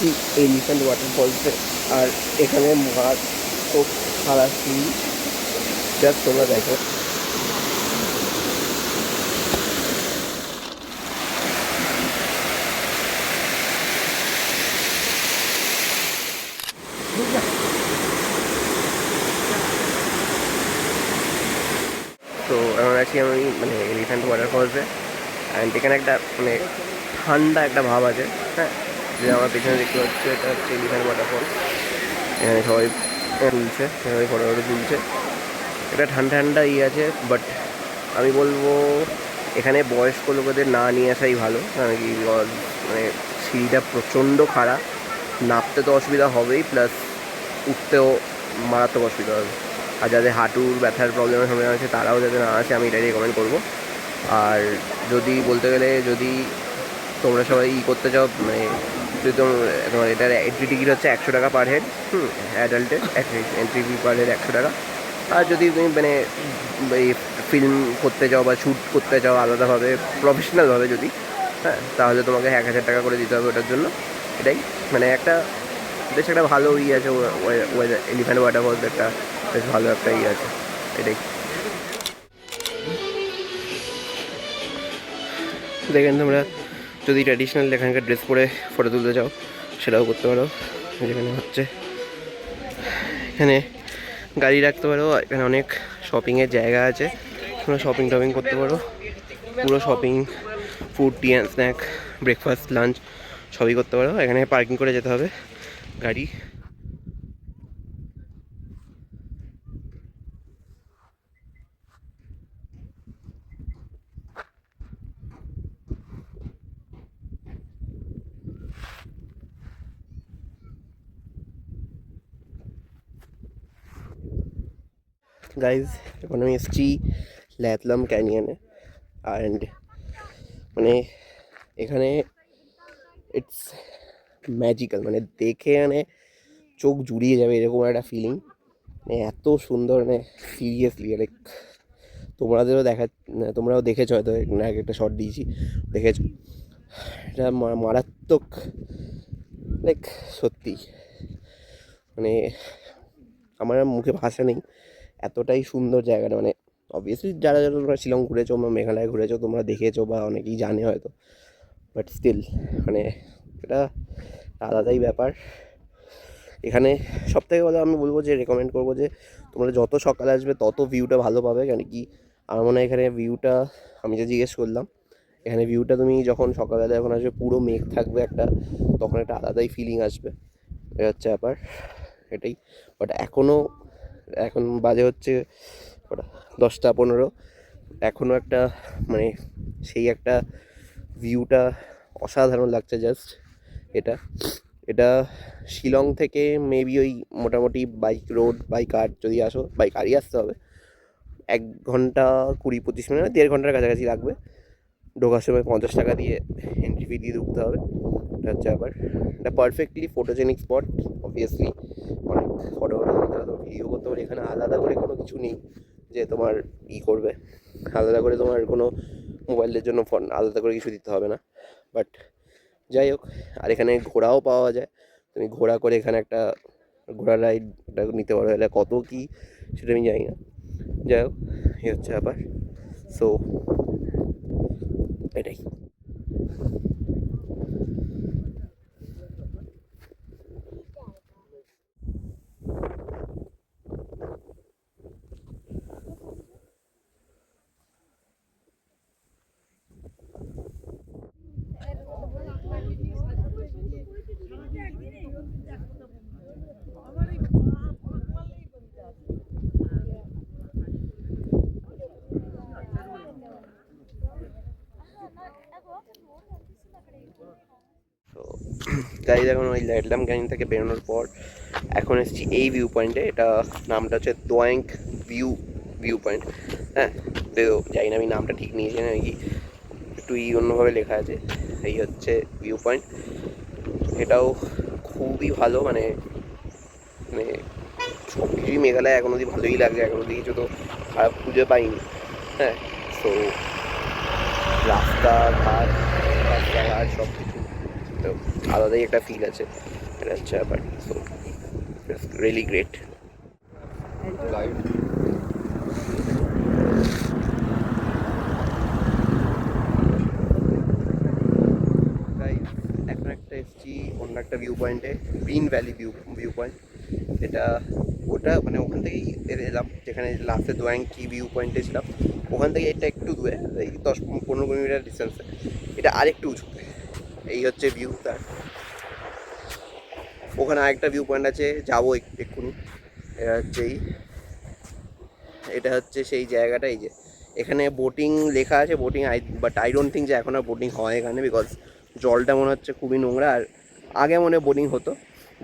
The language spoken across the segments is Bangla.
এসেছি এলিফ্যান্ট ওয়াটারফলসে। আর এখানে মাছ তো সারা সিন জাস্ট তোমরা দেখো। তো এখন আছি আমি মানে এলিফ্যান্ট ওয়াটারফলসে। অ্যান্ড এখানে একটা মানে ঠান্ডা একটা ভাব আছে। হ্যাঁ, যে আমার পেছনে দেখতে পাচ্ছি এটা হচ্ছে এলিফ্যান্ট ওয়াটারফল। এখানে সবাই তুলছে, সবাই ফটো ফটো তুলছে। এটা ঠান্ডা ঠান্ডা আছে, বাট আমি বলবো এখানে বয়স্ক লোকেদের না নিয়ে আসাই ভালো। কারণ কি মানে সিঁড়িটা প্রচণ্ড খারাপ, নামতে তো অসুবিধা হবেই, প্লাস উঠতেও মারাত্মক অসুবিধা হবে। আর যাদের হাঁটুর ব্যথার প্রবলেমের সম্ভাবনা আছে তারাও যাতে না আসে, আমি এটাই রেকমেন্ড করবো। আর যদি বলতে গেলে যদি তোমরা সবাই করতে চাও, মানে যদি তোমার এটার এন্ট্রি টিকিট হচ্ছে 100 টাকা পার হেড। অ্যাডাল্টের এন্ট্রি ফি পার হেড 100 টাকা। আর যদি তুমি মানে এই ফিল্ম করতে চাও বা শ্যুট করতে চাও আলাদাভাবে প্রফেশনালভাবে যদি, হ্যাঁ, তাহলে তোমাকে 1000 টাকা করে দিতে হবে ওটার জন্য। এটাই মানে একটা বেশ একটা ভালো আছে এলিফ্যান্ট ওয়াটারফলস, একটা বেশ ভালো একটা আছে এটাই। দেখেন তোমরা যদি ট্র্যাডিশনাল এখানকার ড্রেস পরে ফটো তুলতে চাও সেটাও করতে পারো। যেখানে হচ্ছে এখানে গাড়ি রাখতে পারো, এখানে অনেক শপিংয়ের জায়গা আছে, তোমরা শপিং টপিং করতে পারো। পুরো shopping, food, T and snack, breakfast, lunch সবই করতে পারো। এখানে পার্কিং করে যেতে হবে গাড়ি। গাইজ এখন আমি এসেছি ল্যাথলাম ক্যানিয়নে। অ্যান্ড মানে এখানে ইটস ম্যাজিক্যাল, মানে দেখে মানে চোখ জুড়িয়ে যাবে এরকম একটা ফিলিং। মানে এত সুন্দর, মানে সিরিয়াসলি লাইক তোমরাও দেখেছো হয়তো, একটা শট দিয়েছি দেখেছো। এটা মারাত্মক, লাইক সত্যি মানে আমার মুখে ভাষা নেই, এতটাই সুন্দর জায়গাটা। মানে অবভিয়াসলি যারা যারা তোমরা শিলং ঘুরেছো বা মেঘালয় ঘুরেছো তোমরা দেখেছো বা অনেকেই জানে হয়তো, বাট স্টিল মানে এটা আলাদাই ব্যাপার। এখানে সবথেকে ভালো আমি বলবো যে রেকমেন্ড করবো যে তোমরা যত সকালে আসবে তত ভিউটা ভালো পাবে। কেন কি আমার মনে হয় এখানে ভিউটা, আমি যে জিজ্ঞেস করলাম, এখানে ভিউটা তুমি যখন সকালবেলা যখন আসবে পুরো মেঘ থাকবে একটা, তখন একটা আলাদাই ফিলিং আসবে। এটা হচ্ছে ব্যাপার, এটাই। বাট এখন বাজে হচ্ছে 10টা 15, এখনও একটা মানে সেই একটা ভিউটা অসাধারণ লাগছে জাস্ট। এটা এটা শিলং থেকে মেবি ওই মোটামুটি বাই কার যদি আসো, বাই কারই আসতে হবে, 1 ঘন্টা 20-25 মিনিট, 1.5 ঘন্টার কাছাকাছি লাগবে। ঢোকার সময় 50 টাকা দিয়ে এন্ট্রি ফি দিয়ে ঢুকতে হবে। এটা হচ্ছে আবার এটা পারফেক্টলি ফটোজেনিক স্পট। অবভিয়াসলি অনেক ফটো তুলতে হবে, ভিডিও করতে পারে। এখানে আলাদা করে কোনো কিছু নেই যে তোমার করবে, আলাদা করে তোমার কোনো মোবাইলের জন্য ফোন আলাদা করে কিছু দিতে হবে না। বাট যাই হোক, আর এখানে ঘোড়াও পাওয়া যায়, তুমি ঘোড়া করে এখানে একটা ঘোড়া রাইড নিতে পারো। এটা কত কী সেটা আমি জানি না, যাই হোক এই হচ্ছে ব্যাপার। সো এটাই। তো গাইজ এখন ওই ল্যাডলাম ক্যানিং থেকে বেরোনোর পর এখন এসেছি এই ভিউ পয়েন্টে। এটা নামটা হচ্ছে দোয়াইং ভিউ পয়েন্ট। হ্যাঁ, তো জানি না আমি নামটা ঠিক নিয়েছি নাকি, একটু অন্যভাবে লেখা আছে। এই হচ্ছে ভিউ পয়েন্ট, এটাও খুবই ভালো। মানে মানে সব কিছুই মেঘালয় এখন অবধি ভালোই লাগছে, এখন অবধি কিছু তো খারাপ খুঁজে পাইনি। হ্যাঁ, তো রাস্তাঘাট সব কিছু তো আলাদাই একটা ফিল আছে। এটা হচ্ছে ব্যাপার। So it's really great. এখন একটা এসেছি অন্য একটা ভিউ পয়েন্টে, গ্রিন ভ্যালি ভিউ পয়েন্ট। এটা ওটা মানে ওখান থেকেই এলাম, যেখানে লাস্টে দোয়াংকি ভিউ পয়েন্টে ছিলাম ওখান থেকে এটা একটু দূরে, এই 10-15 কিলোমিটার ডিস্টেন্সে। এটা আরেকটু উঁচুতে। এই হচ্ছে ভিউ তার। ওখানে আরেকটা ভিউ পয়েন্ট আছে, যাবো এক্ষুনি। এটা হচ্ছে এটা হচ্ছে সেই জায়গাটা। এই যে এখানে বোটিং লেখা আছে, boating but I don't think যে এখন আর বোটিং হয় এখানে, বিকজ জলটা মনে হচ্ছে খুবই নোংরা। আর আগে মনে বোটিং হতো,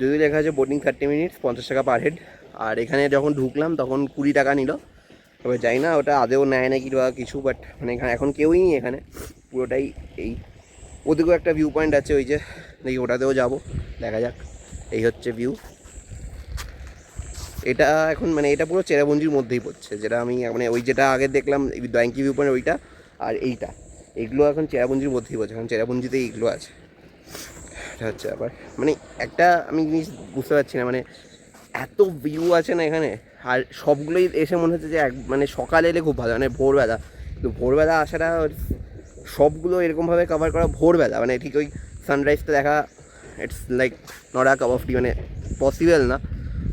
যদি লেখা আছে বোটিং 30 মিনিটস 50 টাকা পার হেড। আর এখানে যখন ঢুকলাম তখন 20 টাকা নিল। তবে যাই না ওটা আদেও নেয় নাকি বা কিছু, বাট মানে এখানে এখন কেউই নেই এখানে, পুরোটাই এই। ওদিকেও একটা ভিউ পয়েন্ট আছে, ওই যে দেখি ওটাতেও যাবো, দেখা যাক। এই হচ্ছে ভিউ। এটা এখন মানে এটা পুরো চেরাপুঞ্জির মধ্যেই পড়ছে, যেটা আমি মানে ওই যেটা আগে দেখলাম দোয়াংকি ভিউ পয়েন্ট ওইটা, আর এইটা, এগুলো এখন চেরাপুঞ্জির মধ্যেই পড়ছে, কারণ চেরাপুঞ্জিতেই এইগুলো আছে। এটা হচ্ছে আবার মানে একটা আমি জিনিস বুঝতে পারছি না, মানে এত ভিউ আছে না এখানে, আর সবগুলোই এসে মনে হচ্ছে যে মানে সকালে এলে খুব ভালো, মানে ভোরবেলা। কিন্তু ভোরবেলা আসাটা সবগুলো এরকমভাবে কভার করা ভোরবেলা, মানে ঠিক ওই সানরাইজটা দেখা, it's like not a cup of tea, মানে পসিবল না।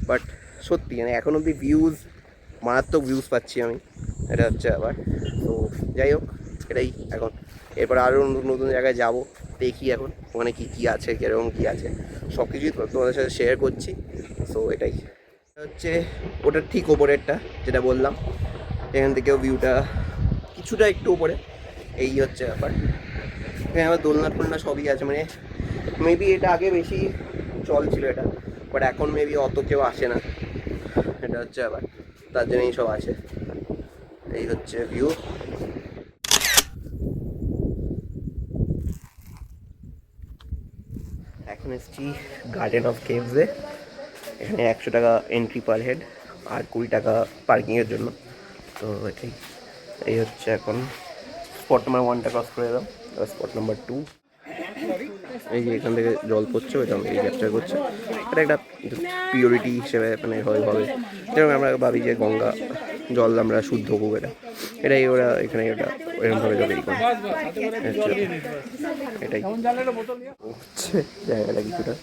বাট সত্যি মানে এখন অবধি ভিউজ, মারাত্মক ভিউজ পাচ্ছি আমি। এটা হচ্ছে আবার। তো যাই হোক, এটাই এখন। এরপর আরও নতুন নতুন জায়গায় যাবো, দেখি এখন ওখানে কী কী আছে, কীরকম কী আছে, সব কিছুই তোমাদের সাথে শেয়ার করছি। সো এটাই হচ্ছে ওটার ঠিক ওপরেরটা যেটা বললাম, এখান থেকেও ভিউটা কিছুটা একটু ওপরে। এই হচ্ছে ব্যাপার। এখানে আমার দোলনা টোলনা সবই আছে, মানে মেবি এটা আগে বেশি চল ছিল এটা, বাট এখন মেবি অত কেউ আসে না। এটা হচ্ছে আবার, তার জন্যই সব আছে। এই হচ্ছে ভিউ। এখন এসেছি গার্ডেন অফ কেভসে। এখানে 100 টাকা এন্ট্রি পার হেড, আর 20 টাকা পার্কিংয়ের জন্য। তো এটাই, এই হচ্ছে এখন স্পট নাম্বার 1টা ক্রস করে এলাম, স্পট নাম্বার 2। এই যে এখান থেকে জল পড়ছে, ওইটা আমাকে ক্যাপচার করছে। এটা একটা পিওরিটি হিসেবে মানে হবে, যেরকম আমরা ভাবি যে গঙ্গা জল আমরা শুদ্ধ খুব, এটাই ওরা এখানে ওটা ওইরকমভাবে জল এই করে। এটাই হচ্ছে জায়গাটা কিছুটা।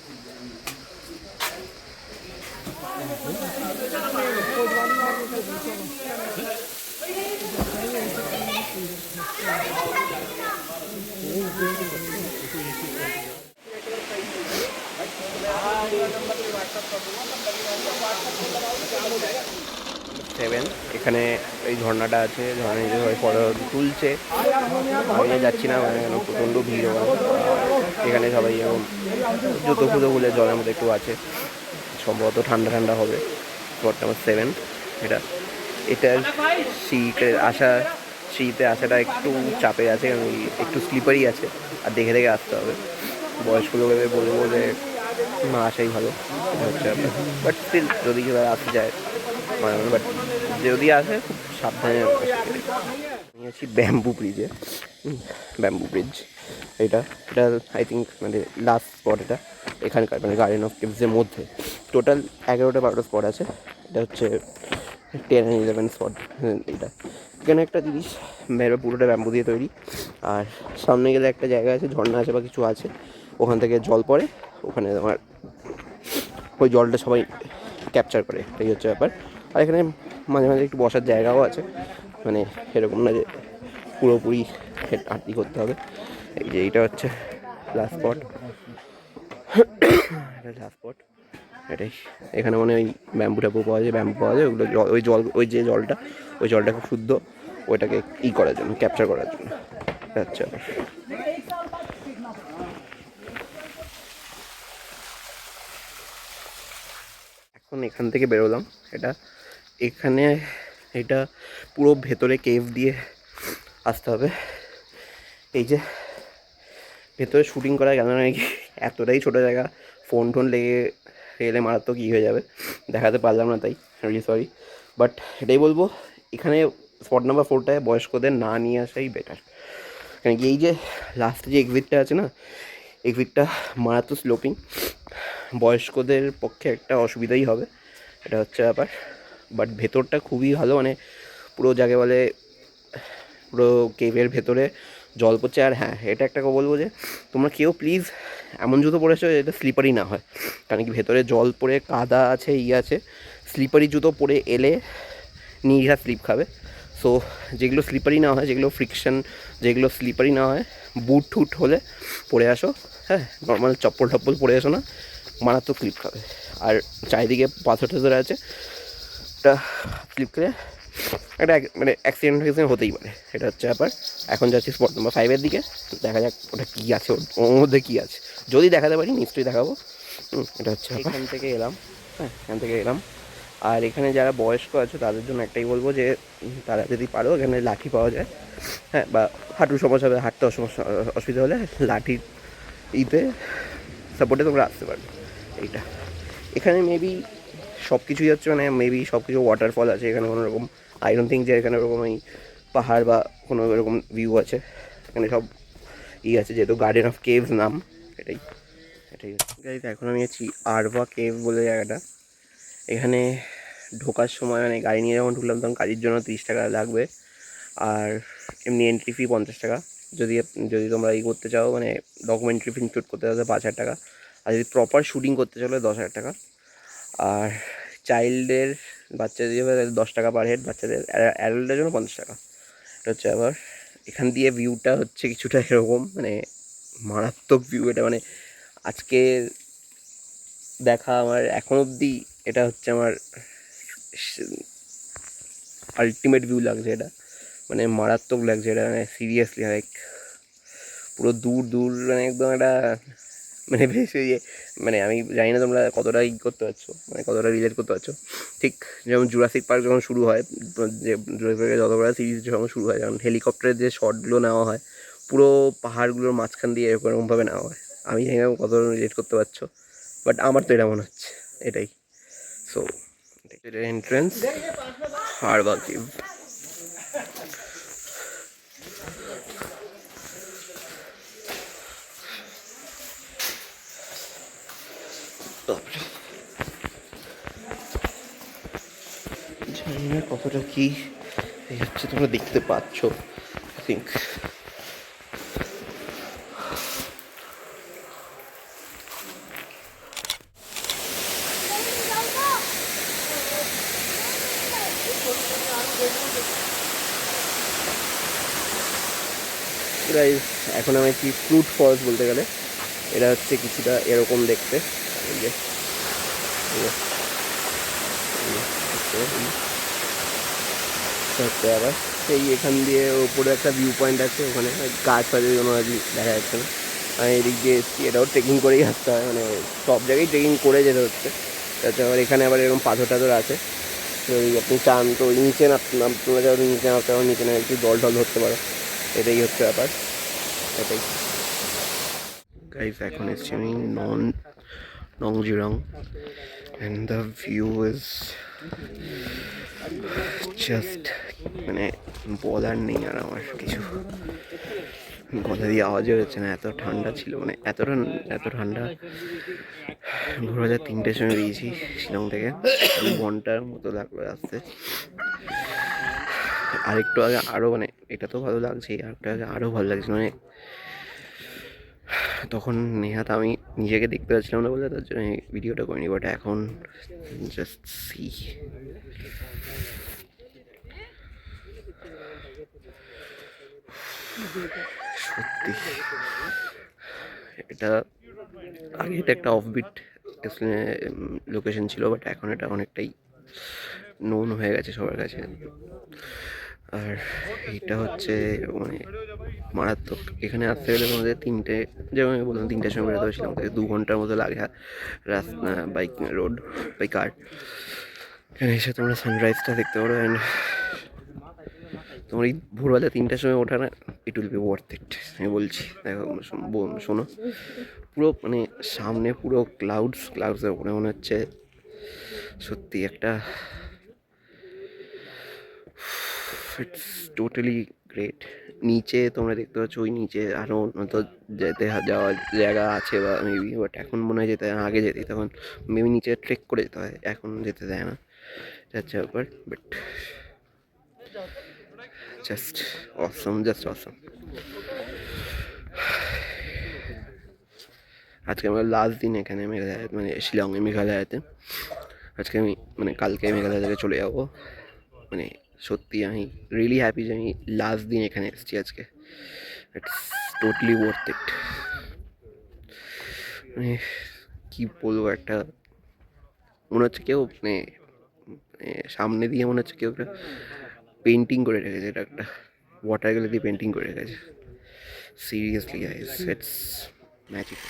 সেভেন, এখানে এই ঝর্ণাটা আছে, ঝর্ণা যে সবাই ফটো তুলছে। আমি যাচ্ছি না, মানে প্রচণ্ড ভিড় হয়। এখানে সবাই এরকম জুতো ফুতো খুলে জলের মধ্যে একটু আছে, সম্ভবত ঠান্ডা ঠান্ডা হবে। স্পট নাম্বার 7 এটা। এটার শীতে আসাটা একটু চাপে আছে, কারণ একটু স্লিপারি আছে, আর দেখে দেখে আসতে হবে। বয়স্ক লোকেদের বলবো যে না আসাই ভালো। এটা হচ্ছে বাট স্টিল যদি কেউ আসতে যায়, বাট যদি আসে খুব সাবধানে। আমি আছি ব্যাম্বু ব্রিজে, ব্যাম্বু ব্রিজ। এটা এটা আই থিঙ্ক মানে লাস্ট স্পট এটা এখানকার, মানে গার্ডেন অফ কেভসের মধ্যে। টোটাল 11টা-12টা স্পট আছে, এটা হচ্ছে 10 and 11 স্পট। এটা এখানে একটা জিনিস, পুরোটা ব্যাম্বু দিয়ে তৈরি। আর সামনে গেলে একটা জায়গা আছে, ঝর্ণা আছে বা কিছু আছে, ওখান থেকে জল পড়ে, ওখানে তোমার ওই জলটা সবাই ক্যাপচার করে, এই হচ্ছে ব্যাপার। আর এখানে মাঝে মাঝে একটু বসার জায়গাও আছে, মানে এরকম না যে পুরোপুরি হাঁটি করতে হবে। এই যে এইটা হচ্ছে লাস্ট স্পট, লাস্ট স্পট এটাই। এখানে মানে ওই ব্যাম্বু ট্যাম্বু পাওয়া যায়, ব্যাম্বু পাওয়া যায়, ওগুলো ওই যে জলটা, ওই জলটা খুব শুদ্ধ, ওইটাকে করার জন্য, ক্যাপচার করার জন্য। আচ্ছা, এখন এখান থেকে বেরোলাম। এখানে এটা পুরো ভেতরে কেভ দিয়ে আসতে হবে। এই যে ভেতরে শ্যুটিং করা গেল না নাকি, এতটাই ছোটো জায়গা, ফোন টোন লেগে গেলে মারাত্মক কী হয়ে যাবে, দেখাতে পারলাম না, তাই রিয়েলি সরি। বাট এটাই বলবো, এখানে স্পট নাম্বার 4টায় বয়স্কদের না নিয়ে আসাই বেটার। কারণ কি এই যে লাস্টে যে এক্সিটটা আছে না, এক্সিটটা মারাত্মক স্লোপিং, বয়স্কদের পক্ষে একটা অসুবিধাই হবে, এটা হচ্ছে ব্যাপার। বাট ভেতরটা খুবই ভালো, মানে পুরো যাকে বলে পুরো কেভের ভেতরে জল পড়ছে। আর হ্যাঁ, এটা একটা বলবো যে তোমরা কেউ প্লিজ এমন জুতো পরেছো যেটা স্লিপারি না হয়, কারণ কি ভেতরে জল পড়ে কাদা আছে, আছে, স্লিপারি জুতো পরে এলে নির্ঘাত স্লিপ খাবে। সো যেগুলো স্লিপারি না হয়, যেগুলো ফ্রিকশন, যেগুলো স্লিপারি না হয়, বুট টুট হলে পরে আসো। হ্যাঁ, নর্মাল চপ্পল টপ্পল পরে আসো না, মারাত্মক স্লিপ খাবে। আর চারিদিকে পাথর টাথর আছে, একটা স্লিপ খেলে একটা মানে অ্যাক্সিডেন্ট হতেই পারে, এটা হচ্ছে ব্যাপার। এখন যাচ্ছি স্পট নাম্বার 5-এর দিকে, দেখা যাক ওটা কী আছে, ওর মধ্যে কী আছে। যদি দেখাতে পারি নিশ্চয়ই দেখাবো। এটা হচ্ছে এখান থেকে এলাম, হ্যাঁ এখান থেকে এলাম। আর এখানে যারা বয়স্ক আছে তাদের জন্য একটাই বলবো যে তারা যদি পারো, এখানে লাঠি পাওয়া যায়, হ্যাঁ, বা হাঁটুর সমস্যা হবে, হাঁটতে অসুবিধা হলে লাঠির সাপোর্টে তোমরা আসতে পারবে। এইটা এখানে মেবি সব কিছুই হচ্ছে, মানে মেবি সব কিছু ওয়াটারফল আছে এখানে, কোনো রকম আই ডোন্ট থিঙ্ক যে এখানে ওরকম এই পাহাড় বা কোনো এরকম ভিউ আছে। এখানে সব আছে, যেহেতু গার্ডেন অফ কেভস নাম, এটাই এটাই গাইজ। এখন আমি আছি আরভা কেভ বলে জায়গাটা। এখানে ঢোকার সময় মানে গাড়ি নিয়ে যখন ঢুকলাম তখন গাড়ির জন্য 30 টাকা লাগবে, আর এমনি এন্ট্রি ফি 50 টাকা। যদি যদি তোমরা করতে চাও, মানে ডকুমেন্টারি ফিল্ম শ্যুট করতে চাও 5,000 টাকা, আর যদি প্রপার শ্যুটিং করতে চাও 10,000 টাকা। আর চাইল্ডের, বাচ্চাদের 10 টাকা পার হেড, বাচ্চাদের, অ্যাডাল্টের জন্য 50 টাকা। এটা হচ্ছে আবার এখান দিয়ে ভিউটা হচ্ছে কিছুটা এরকম, মানে মারাত্মক ভিউ এটা, মানে আজকে দেখা আমার এখন অবধি এটা হচ্ছে আমার আলটিমেট ভিউ লাগছে এটা, মানে মারাত্মক লাগছে এটা, মানে সিরিয়াসলি লাইক পুরো দূর দূর, মানে একদম একটা মানে বেশ ইয়ে, মানে আমি জানি না তোমরা কতটা করতে পারছো, মানে কতটা রিলেট করতে পারছো। ঠিক যেমন জুরাসিক পার্ক যখন শুরু হয়, যে জুরাসিক পার্কের যত বড় সিরিজ যখন শুরু হয়, যখন হেলিকপ্টারের যে শটগুলো নেওয়া হয় পুরো পাহাড়গুলোর মাঝখান দিয়ে এরকমভাবে নেওয়া হয়, আমি জানি না কতটা রিলেট করতে পারছো, বাট আমার তো এটা মনে হচ্ছে এটাই। সো এটা এন্ট্রেন্স আরভা কেভ। জানি না কতটা কি এই হচ্ছে, তোমরা দেখতে পাচ্ছ আই থিঙ্ক। গাইস এখন আমি কি ফ্রুট ফলস বলতে গেলে, এটা হচ্ছে কিছুটা এরকম দেখতে, এই যে হচ্ছে আবার সেই এখান দিয়ে ওপরে একটা ভিউ পয়েন্ট আছে, ওখানে গাছ ফাছের জন্য আর কি দেখা যাচ্ছে না। আমি এদিক দিয়ে এসেছি, এটাও ট্রেকিং করেই আসতে হয়, মানে সব জায়গায় ট্রেকিং করে যেতে হচ্ছে। তাছাড়া আবার এখানে আবার এরকম পাথর টাথর আছে, যদি আপনি চান তো নিচে তোমরা যাও নিচে নামতে পারো, নিচে না একটু জল টল ধরতে পারো, এটাই হচ্ছে ব্যাপার, এটাই। গাইস এখন এসছি আমি Nongjrong, and the view is just, মানে বলার নেই আর আমার কিছু, গলা দিয়ে আওয়াজ হচ্ছে না, এত ঠান্ডা ছিল, মানে এত ঠান্ডা। ভোরবেলা 3টের সময় বেরিয়েছি শিলং থেকে, 2 ঘন্টার মতো লাগলো আসতে। আরেকটু আগে আরও, মানে এটা তো ভালো লাগছে, আরেকটু আগে আরও ভালো লাগছে, মানে তখন নেহাত আমি নিজেকে দেখতে পাচ্ছিলাম না বলে তার জন্য ভিডিওটা করিনি, বাট এখন জাস্ট সি। সত্যি এটা আগে এটা একটা অফবিট লোকেশন ছিল, বাট এখন এটা অনেকটাই নোন হয়ে গেছে সবার কাছে। আর এটা হচ্ছে মানে মারাত্মক, এখানে আসতে গেলে আমাদের 3টে, যেমন আমি বললাম 3টের সময় বেরোতে হয়েছিলাম, আমাদের 2 ঘন্টার মতো লাগে রাস্তা, বাইক রোড বাই কার। এখানে এসে তোমরা সানরাইজটা দেখতে পারো, অ্যান্ড তোমার এই ভোরবেলা 3টার সময় ওঠা না, it will be worth it, আমি বলছি। দেখো শোনো, পুরো মানে সামনে পুরো ক্লাউডসের উপরে মনে হচ্ছে সত্যি একটা, ইটস টোটালি গ্রেট। নিচে তোমরা দেখতে পাচ্ছ, ওই নিচে আরও উন্নত যাওয়ার জায়গা আছে বা মেবি, বাট এখন মনে হয় যেতে হয় না, আগে যেতে তখন মেবি নিচে ট্রেক করে যেতে হয়, এখন যেতে দেয় না, যাচ্ছে ব্যাপার। বাট জাস্ট অসম, জাস্ট অসম। আজকে আমার লাস্ট দিন এখানে মেঘালয়, মানে শিলংয়ে মেঘালয়াতে। আজকে আমি মানে কালকে মেঘালয় থেকে চলে যাবো। মানে সত্যি আমি রিয়েলি হ্যাপি যে আমি লাস্ট দিন এখানে এসেছি আজকে। It's totally worth it. মানে কী বলবো, একটা মনে হচ্ছে কেউ মানে সামনে দিয়ে মনে হচ্ছে কেউ একটা পেন্টিং করে রেখেছে, এটা একটা ওয়াটার কালার দিয়ে পেন্টিং করে রেখেছে। Seriously guys, it's magic.